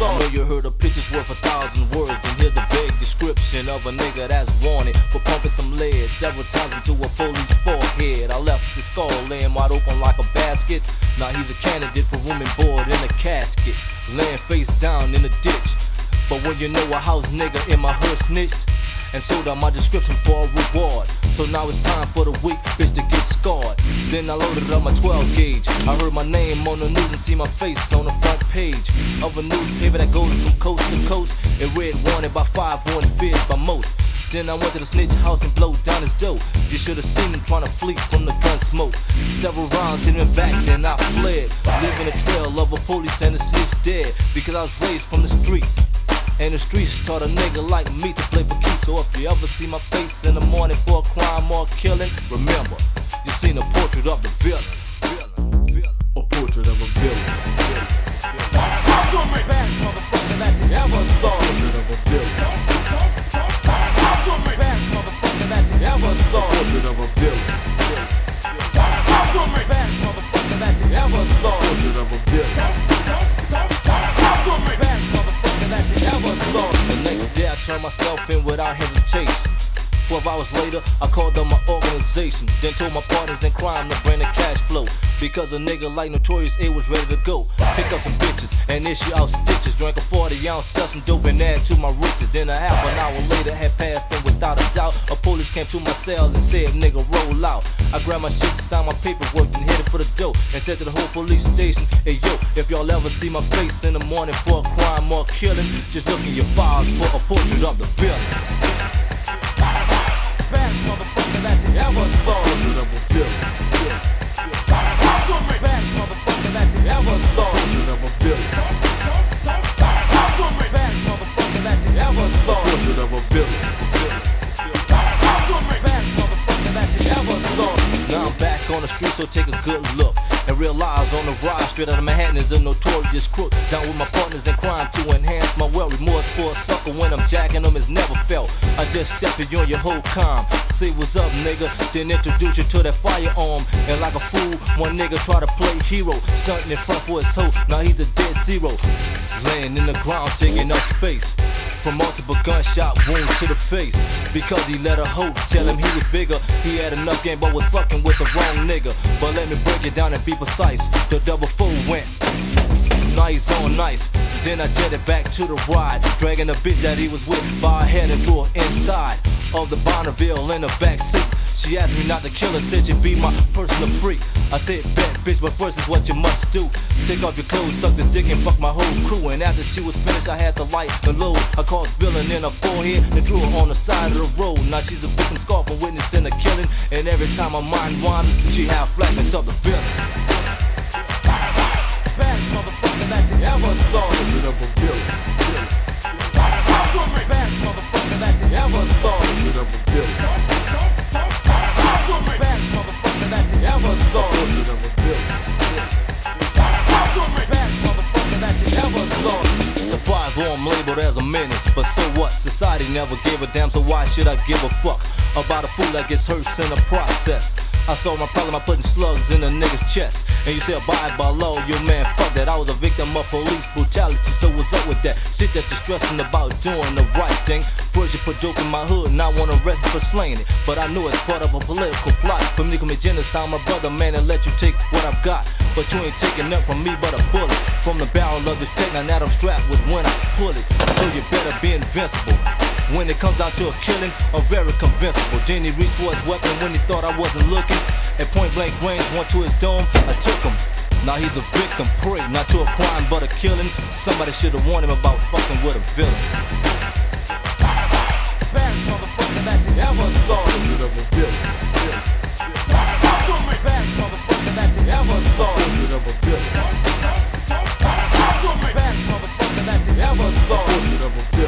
I know you heard a picture's worth 1,000 words. Then here's a vague description of a nigga that's wanted for pumping some lead several times into a police forehead. I left the skull laying wide open like a basket. Now he's a candidate for room and board in a casket, laying face down in a ditch. But when you know a house nigga in my hood snitched and sold out my description for a reward. So now it's time for the weak bitch to get scarred. Then I loaded up my 12 gauge. I heard my name on the news and see my face on the front page of a newspaper that goes from coast to coast. It read wanted by 5, wanted feared by most. Then I went to the snitch house and blowed down his dough. You should have seen him trying to flee from the gun smoke. Several rounds hit him back, then I fled, leaving a trail of a police and a snitch dead. Because I was raised from the streets, and the streets taught a nigga like me to play for keeps. So if you ever see my face in the morning for a crime or killing, remember, you seen a portrait of the villain. A portrait of a villain. Best motherfucker that you ever saw. Portrait of a villain. Best motherfucker that you ever saw. Portrait of a villain. Best motherfucker that you ever saw. Portrait of a villain. The next day I turned myself in without hesitation. 12 hours later, I called up my organization. Then told my partners in crime to bring the cash flow. Because a nigga like Notorious A was ready to go. Pick up some bitches and issue out stitches. Drank a 40-ounce, sell some dope and add to my riches. Then a half an hour later had passed and without a doubt a police came to my cell and said, nigga, roll out. I grabbed my shit, signed my paperwork and headed for the dope. And said to the whole police station, hey yo, if y'all ever see my face in the morning for a crime or killing, just look in your files for a portrait of the villain. Best motherfucker that you ever saw. Portrait of a villain. Best motherfucker that you ever saw. Portrait of a villain. Best motherfucker that you ever saw. Portrait of a villain. Best motherfucker that you ever saw. Now I'm back on the street, so take a good look and realize on the ride straight out of Manhattan is a notorious crook. Down with my partners in crime to enhance my wealth. Remorse for a sucker when I'm jacking them is never felt. I just step in on your whole calm. Say what's up, nigga, then introduce you to that firearm. And like a fool, one nigga try to play hero, stunting in front for his hoe. Now he's a dead zero, laying in the ground taking up space from multiple gunshot wounds to the face. Because he let a hoe tell him he was bigger. He had enough game but was fucking with the wrong nigga. But let me break it down and be precise. The double fool went nice on nice. Then I jetted back to the ride, dragging the bitch that he was with by her head and threw her inside of the Bonneville in the back seat. She asked me not to kill her, said she'd be my personal freak. I said, bet, bitch, but first is what you must do. Take off your clothes, suck this dick, and fuck my whole crew. And after she was finished, I had to light the load. I called villain in her forehead and drew her on the side of the road. Now she's a victim scarred from witnessing a killing. And every time my mind wanders, she have flashbacks of the villain. Best motherfucker that you ever saw. Portrait of a villain. Best motherfucker that you ever saw. Portrait of a villain. Best motherfucker that you ever saw. Portrait of a villain. Best motherfucker that you ever saw. Survive I'm labeled as a menace, but so what? Society never gave a damn, so why should I give a fuck about a fool that gets hurt in the process? I solved my problem by putting slugs in a nigga's chest. And you say abide by law, yo man, fuck that. I was a victim of police brutality, so what's up with that? Shit that you're stressing about doing the right thing. First you put dope in my hood, now I wanna arrest me for slaying it. But I know it's part of a political plot for me to commit genocide, my brother, man, and let you take what I've got. But you ain't taking nothing from me but a bullet from the barrel of this tank, now that I'm strapped with when I pull it. So you better be invincible. When it comes down to a killing, I'm very convincible. Then he reached for his weapon when he thought I wasn't looking. At point blank range, went to his dome, I took him. Now he's a victim, prey, not to a crime but a killing. Somebody should have warned him about fucking with a villain. Best motherfucker that you ever saw. Portrait of a villain. Best motherfucker that you ever saw. Portrait of a villain. Best motherfucker that you ever saw. Portrait of a villain.